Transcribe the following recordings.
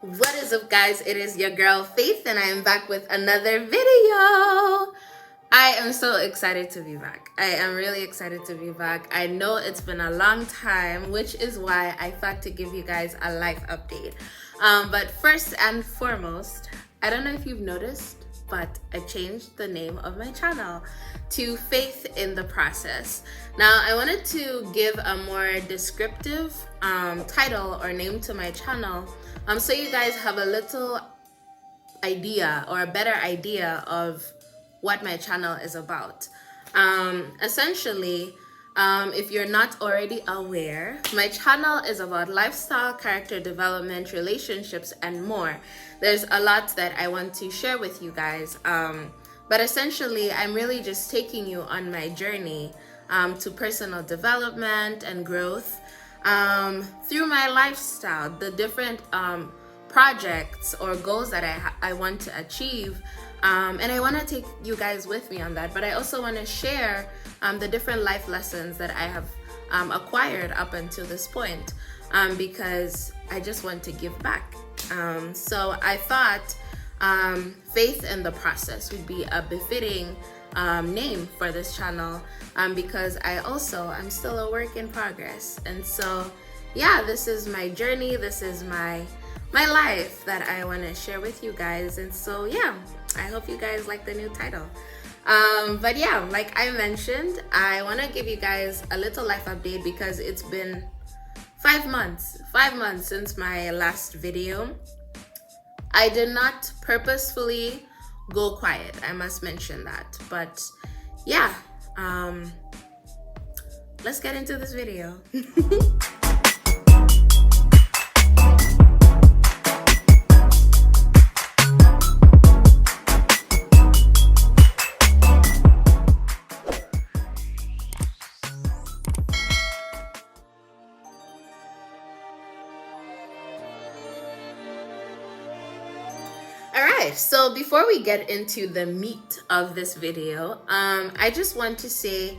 What is up, guys? It is your girl Faith, and I am back with another video. I am so excited to be back. I am really excited to be back. I know it's been a long time, which is why I thought to give you guys a life update. But first and foremost, I don't know if you've noticed, but I changed the name of my channel to Faith in the Process. Now, I wanted to give a more descriptive title or name to my channel so you guys have a little idea or a better idea of what my channel is about. Essentially, if you're not already aware, my channel is about lifestyle, character development, relationships, and more. There's a lot that I want to share with you guys, but essentially, I'm really just taking you on my journey to personal development and growth through my lifestyle, the different projects or goals that I want to achieve. And I want to take you guys with me on that, but I also want to share the different life lessons that I have acquired up until this point, because I just want to give back. So I thought Faith in the Process would be a befitting name for this channel, because I'm still a work in progress. And so yeah, this is my journey, this is my life that I want to share with you guys. And so yeah, I hope you guys like the new title. But yeah, like I mentioned, I want to give you guys a little life update because it's been 5 months since my last video. I did not purposefully go quiet, I must mention that. But yeah, let's get into this video. Alright, so before we get into the meat of this video, I just want to say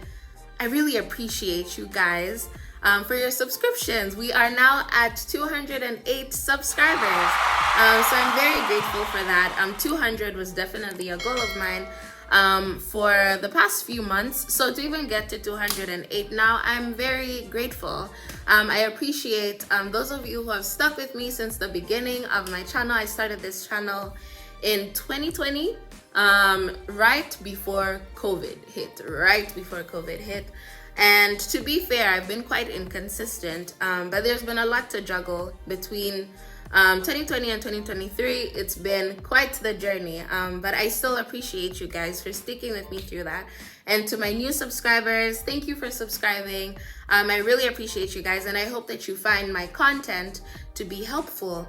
I really appreciate you guys for your subscriptions. We are now at 208 subscribers, so I'm very grateful for that. 200 was definitely a goal of mine for the past few months, so to even get to 208 now, I'm very grateful. I appreciate those of you who have stuck with me since the beginning of my channel. I started this channel in 2020, right before COVID hit. And to be fair, I've been quite inconsistent, but there's been a lot to juggle between 2020 and 2023. It's been quite the journey, but I still appreciate you guys for sticking with me through that. And to my new subscribers, thank you for subscribing. I really appreciate you guys, and I hope that you find my content to be helpful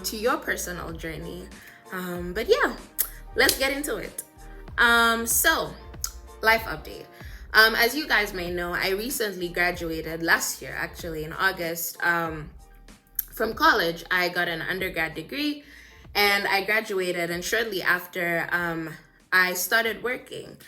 to your personal journey. But yeah, let's get into it. So, life update. As you guys may know, I recently graduated last year, actually in August, from college. I got an undergrad degree and I graduated, and shortly after, I started working.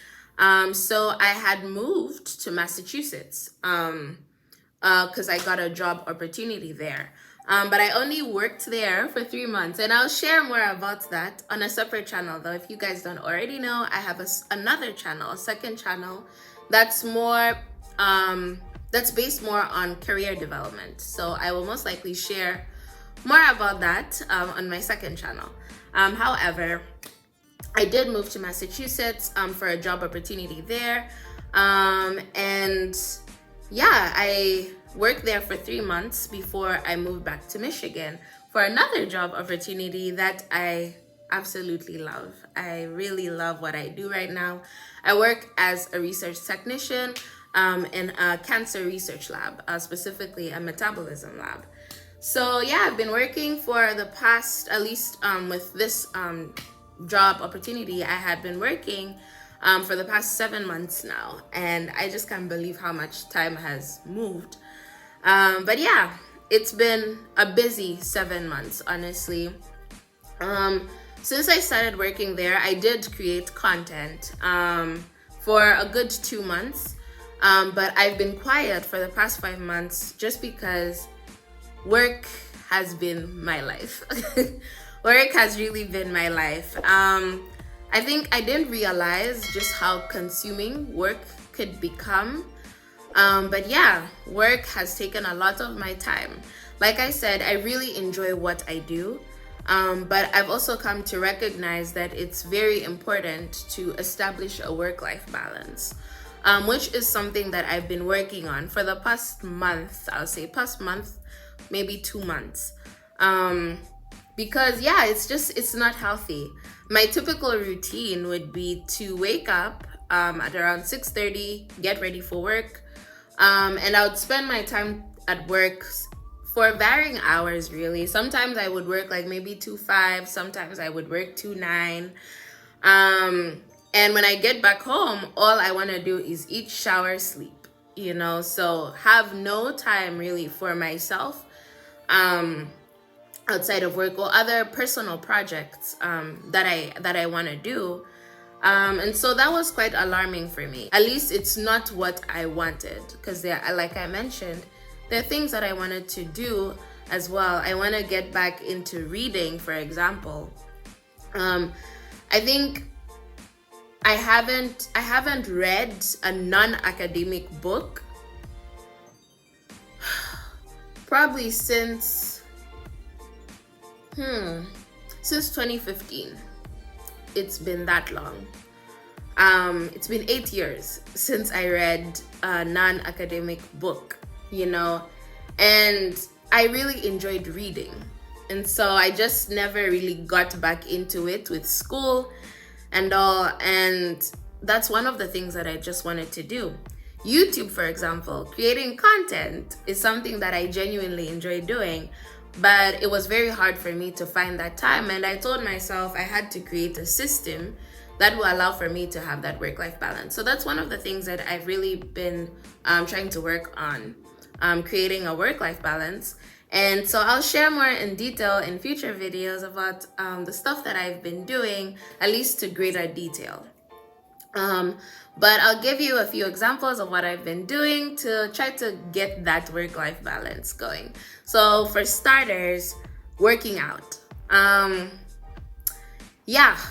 So I had moved to Massachusetts because I got a job opportunity there. But I only worked there for 3 months, and I'll share more about that on a separate channel. Though, if you guys don't already know, I have another channel, a second channel, that's more that's based more on career development. So I will most likely share more about that on my second channel. However, I did move to Massachusetts for a job opportunity there, and yeah, I worked there for 3 months before I moved back to Michigan for another job opportunity that I absolutely love. I really love what I do right now. I work as a research technician in a cancer research lab, specifically a metabolism lab. So yeah, I've been working for the past, at least with this job opportunity, I had been working for the past 7 months now, and I just can't believe how much time has moved. But yeah, it's been a busy 7 months, honestly. Since I started working there, I did create content for a good 2 months, but I've been quiet for the past 5 months just because work has been my life. Work has really been my life. I think I didn't realize just how consuming work could become. But yeah, work has taken a lot of my time. Like I said, I really enjoy what I do. But I've also come to recognize that it's very important to establish a work-life balance, which is something that I've been working on for the past month. I'll say past month, maybe 2 months. Because yeah, it's not healthy. My typical routine would be to wake up at around 6:30, get ready for work, and I would spend my time at work for varying hours, really. Sometimes I would work like maybe 2 5, sometimes I would work 2 9. And when I get back home, all I want to do is eat, shower, sleep, so have no time really for myself outside of work or other personal projects that I want to do. And so that was quite alarming for me. At least it's not what I wanted, because like I mentioned, there are things that I wanted to do as well. I want to get back into reading, for example. I think I haven't read a non-academic book probably since 2015. It's been that long. It's been 8 years since I read a non-academic book, and I really enjoyed reading. And so I just never really got back into it with school and all. And that's one of the things that I just wanted to do. YouTube, for example, creating content is something that I genuinely enjoy doing, but it was very hard for me to find that time. And I told myself I had to create a system that will allow for me to have that work-life balance. So that's one of the things that I've really been trying to work on, creating a work-life balance. And so I'll share more in detail in future videos about the stuff that I've been doing, at least to greater detail. But I'll give you a few examples of what I've been doing to try to get that work-life balance going. So for starters, working out.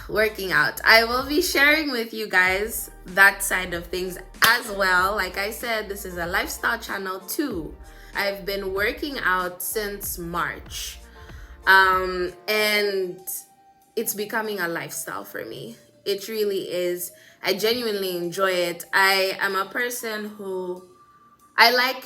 Working out. I will be sharing with you guys that side of things as well. Like I said, this is a lifestyle channel too. I've been working out since March, and it's becoming a lifestyle for me. It really is. I genuinely enjoy it. I am a person who, I like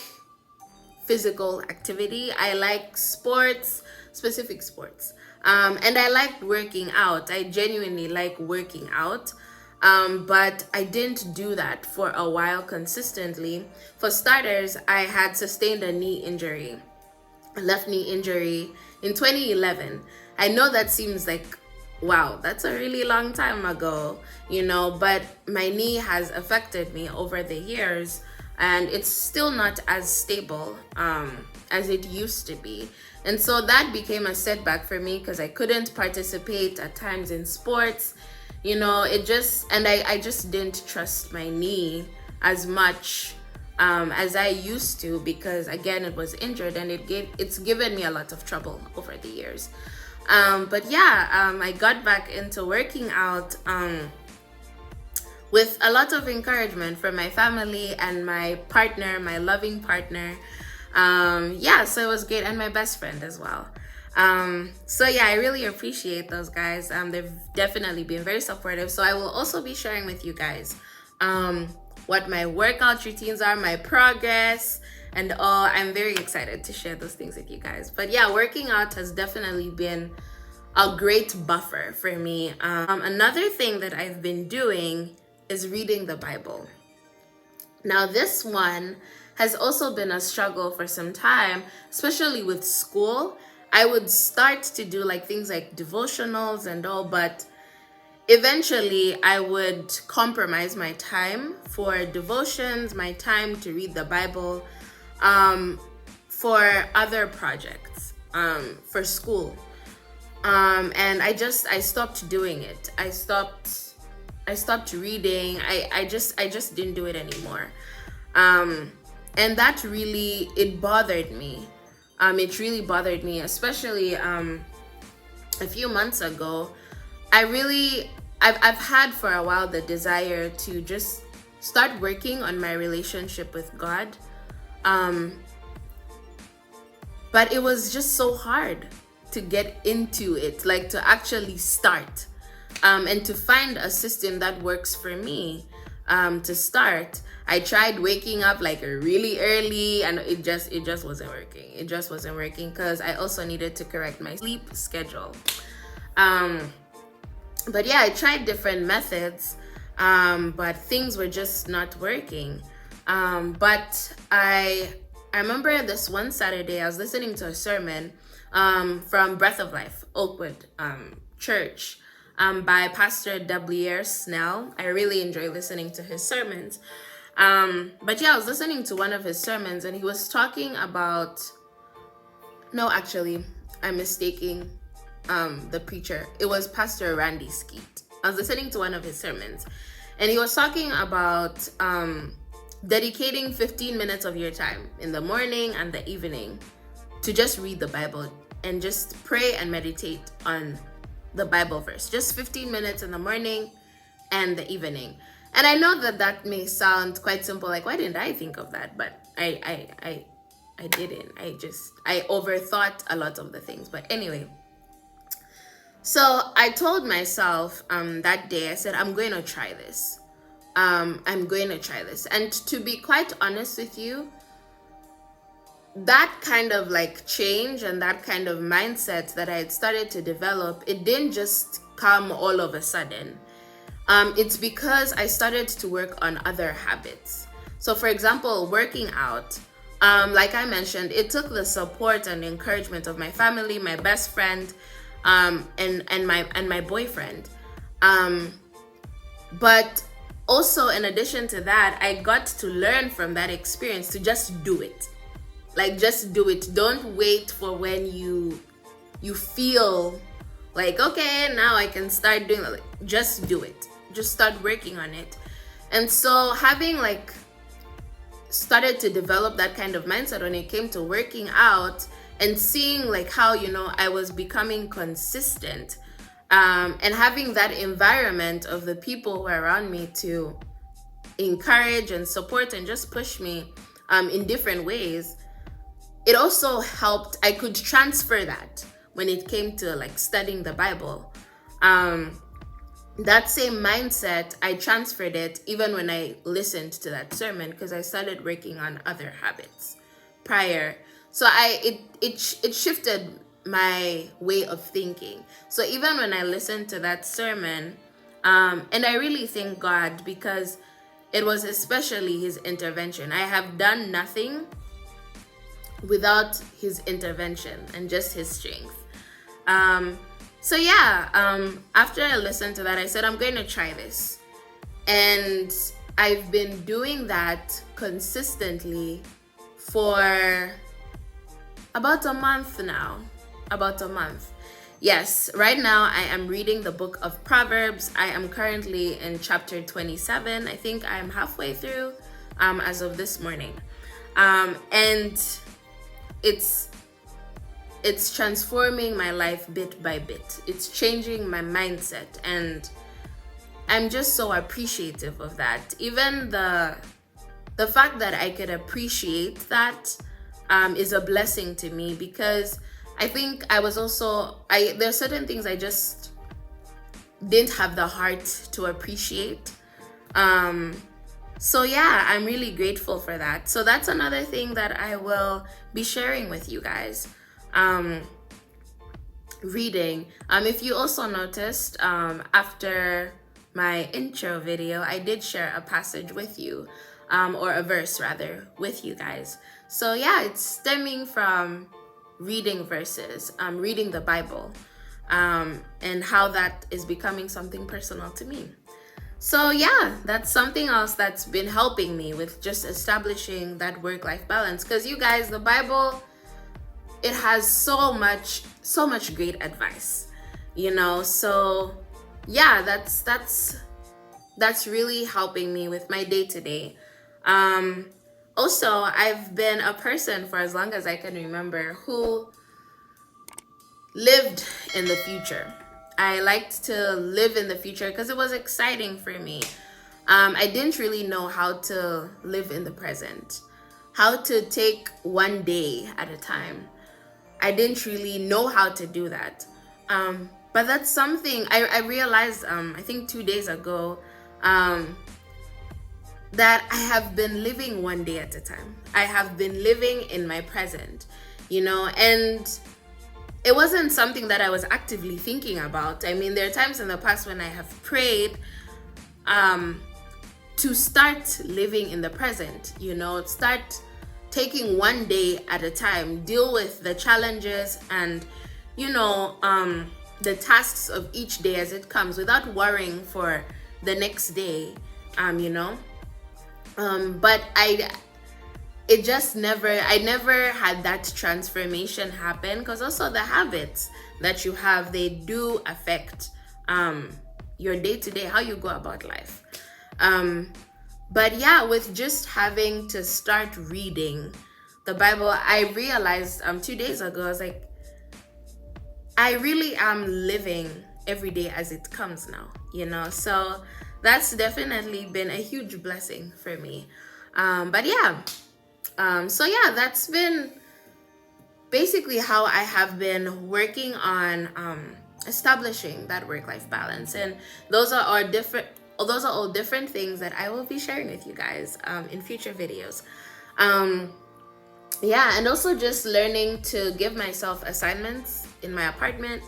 physical activity. I like sports, specific sports. And I like working out. I genuinely like working out. But I didn't do that for a while consistently. For starters, I had sustained a knee injury, a left knee injury in 2011. I know that seems like, wow, that's a really long time ago, but my knee has affected me over the years, and it's still not as stable as it used to be. And so that became a setback for me because I couldn't participate at times in sports. I just didn't trust my knee as much as I used to, because again, it was injured, and it's given me a lot of trouble over the years. I got back into working out with a lot of encouragement from my family and my partner, my loving partner. So it was great, and my best friend as well. I really appreciate those guys. They've definitely been very supportive. So I will also be sharing with you guys what my workout routines are, my progress, and all. I'm very excited to share those things with you guys. But yeah, working out has definitely been a great buffer for me. Another thing that I've been doing is reading the Bible. Now, this one has also been a struggle for some time, especially with school. I would start to do things like devotionals and all, but eventually I would compromise my time for devotions, my time to read the Bible, for other projects, for school. And I stopped doing it. I stopped reading. I just didn't do it anymore. And that really, it bothered me. It really bothered me, especially a few months ago. I've had for a while the desire to just start working on my relationship with God. But it was just so hard to get into it, like to actually start, and to find a system that works for me. To start, I tried waking up like really early, and it just wasn't working. It just wasn't working because I also needed to correct my sleep schedule. But yeah, I tried different methods, but things were just not working. But I remember this one Saturday I was listening to a sermon from Breath of Life, Oakwood Church, by Pastor W. Snell. I really enjoy listening to his sermons. But yeah, I was listening to one of his sermons, and he was talking about, no, actually, I'm mistaking the preacher. It was Pastor Randy Skeet. I was listening to one of his sermons, and he was talking about dedicating 15 minutes of your time in the morning and the evening to just read the Bible and just pray and meditate on the Bible verse. Just 15 minutes in the morning and the evening. And I know that that may sound quite simple, like, why didn't I think of that? But I didn't. I overthought a lot of the things. But anyway, so I told myself that day, I said, I'm going to try this. I'm going to try this. And to be quite honest with you, that kind of like change and that kind of mindset that I had started to develop, it didn't just come all of a sudden. It's because I started to work on other habits. So for example, working out, like I mentioned, it took the support and encouragement of my family, my best friend, and my boyfriend. But also, in addition to that, I got to learn from that experience to just do it. Like, just do it. Don't wait for when you feel like, okay, now I can start doing it. Just do it. Just start working on it. And so having like started to develop that kind of mindset when it came to working out and seeing like how, I was becoming consistent, and having that environment of the people who are around me to encourage and support and just push me in different ways, it also helped. I could transfer that when it came to like studying the Bible. That same mindset, I transferred it even when I listened to that sermon, because I started working on other habits prior. So it shifted my way of thinking. So even when I listened to that sermon, and I really thank God, because it was especially his intervention. I have done nothing without his intervention and just his strength. So yeah, after I listened to that, I said, I'm going to try this. And I've been doing that consistently for about a month now. About a month. Yes, right now I am reading the book of Proverbs. I am currently in chapter 27. I think I am halfway through as of this morning. And it's transforming my life bit by bit. It's changing my mindset, and I'm just so appreciative of that. Even the fact that I could appreciate that is a blessing to me, because I think I was also, there are certain things I just didn't have the heart to appreciate. So yeah, I'm really grateful for that. So that's another thing that I will be sharing with you guys. Reading. If you also noticed, after my intro video, I did share a passage with you, or a verse rather, with you guys. So yeah, it's stemming from reading verses, reading the Bible, and how that is becoming something personal to me. So yeah, that's something else that's been helping me with just establishing that work-life balance. Because you guys, the Bible, it has so much great advice, so yeah, that's really helping me with my day-to-day. Also, I've been a person for as long as I can remember who lived in the future. I liked to live in the future because it was exciting for me. I didn't really know how to live in the present, how to take one day at a time. I didn't really know how to do that. But that's something I realized, I think 2 days ago, that I have been living one day at a time. I have been living in my present, and it wasn't something that I was actively thinking about. I mean, there are times in the past when I have prayed to start living in the present, start taking one day at a time, deal with the challenges and, the tasks of each day as it comes without worrying for the next day, but I never had that transformation happen, because also the habits that you have, they do affect your day-to-day, how you go about life. But yeah, with just having to start reading the Bible, I realized 2 days ago, I was like, I really am living every day as it comes now, so that's definitely been a huge blessing for me. But yeah, so yeah, that's been basically how I have been working on establishing that work-life balance, and those are all different things that I will be sharing with you guys in future videos. Yeah, and also just learning to give myself assignments in my apartment,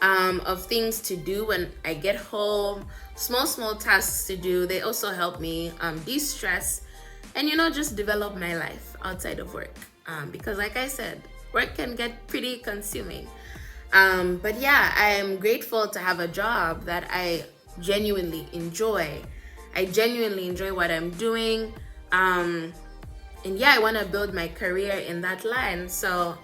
of things to do when I get home, small tasks to do. They also help me de-stress and just develop my life outside of work, because like I said, work can get pretty consuming. But yeah, I am grateful to have a job that I genuinely enjoy. I genuinely enjoy what I'm doing, and yeah, I want to build my career in that line. So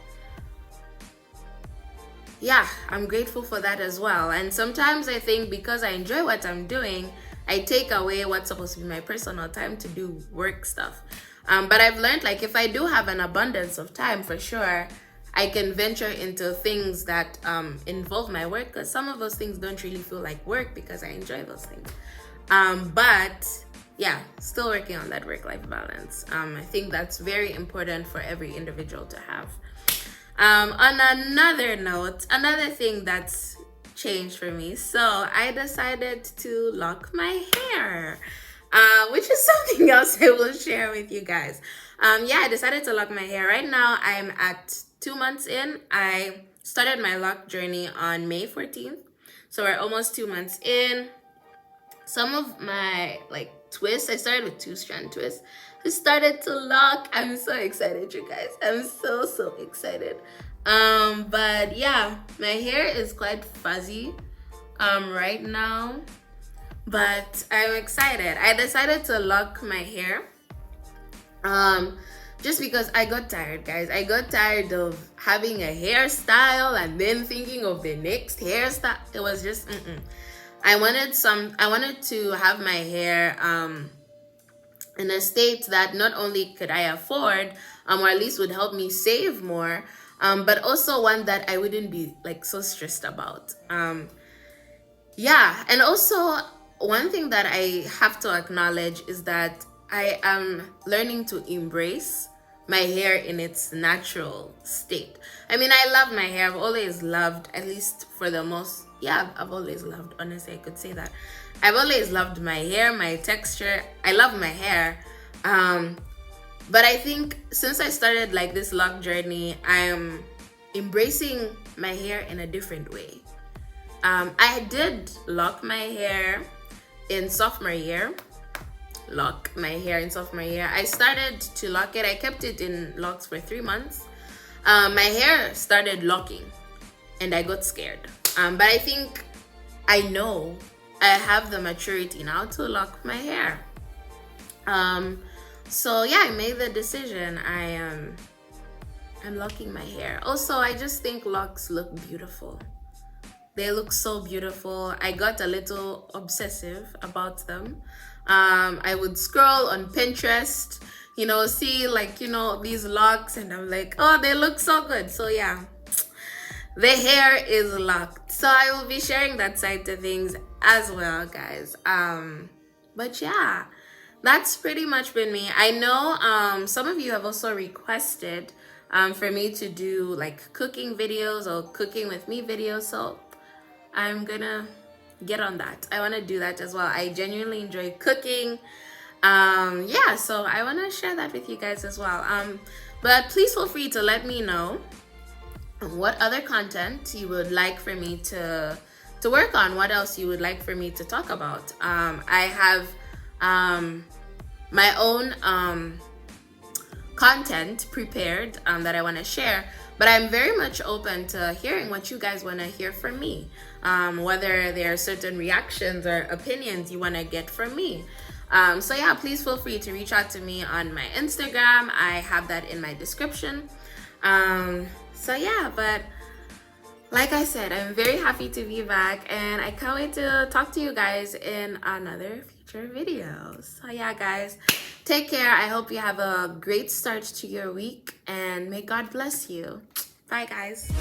yeah, I'm grateful for that as well. And sometimes I think because I enjoy what I'm doing, I take away what's supposed to be my personal time to do work stuff. But I've learned, like, if I do have an abundance of time, for sure, I can venture into things that involve my work, because some of those things don't really feel like work because I enjoy those things. But yeah, still working on that work-life balance. I think that's very important for every individual to have. On another note, another thing that's changed for me, so I decided to lock my hair, which is something else I will share with you guys. Yeah, I decided to lock my hair. Right now I'm at 2 months in. I started my lock journey on May 14th, so we're almost 2 months in. Some of my twists, I started with 2-strand twists, I started to lock. I'm so excited, you guys. I'm so excited. But yeah, my hair is quite fuzzy right now, but I'm excited. I decided to lock my hair just because I got tired, guys. I got tired of having a hairstyle and then thinking of the next hairstyle. It was just I wanted to have my hair in a state that not only could I afford, or at least would help me save more, but also one that I wouldn't be so stressed about. Yeah, and also one thing that I have to acknowledge is that I am learning to embrace my hair in its natural state. I mean, I love my hair. I've always loved, at least for the most, yeah, I've always loved, honestly, I could say that. I've always loved my hair, my texture. I love my hair. But I think since I started this lock journey, I'm embracing my hair in a different way. I did lock my hair in sophomore year. I started to lock it. I kept it in locks for 3 months. My hair started locking and I got scared. But I think I know I have the maturity now to lock my hair. So yeah, I made the decision. I'm locking my hair. Also, I just think locks look beautiful. They look so beautiful. I got a little obsessive about them. I would scroll on Pinterest, see like, these locks, and I'm like, oh, they look so good. So yeah, the hair is locked. So I will be sharing that side to things as well, guys. But yeah, that's pretty much been me. I know some of you have also requested for me to do like cooking videos or cooking with me videos. So I'm gonna get on that. I want to do that as well. I genuinely enjoy cooking. Yeah, so I want to share that with you guys as well. But please feel free to let me know what other content you would like for me to work on, what else you would like for me to talk about. I have my own content prepared that I want to share, but I'm very much open to hearing what you guys want to hear from me, whether there are certain reactions or opinions you want to get from me. So yeah, please feel free to reach out to me on my Instagram. I have that in my description. So yeah, but like I said, I'm very happy to be back, and I can't wait to talk to you guys in another future video. So yeah, guys, take care. I hope you have a great start to your week, and may God bless you. Bye, guys.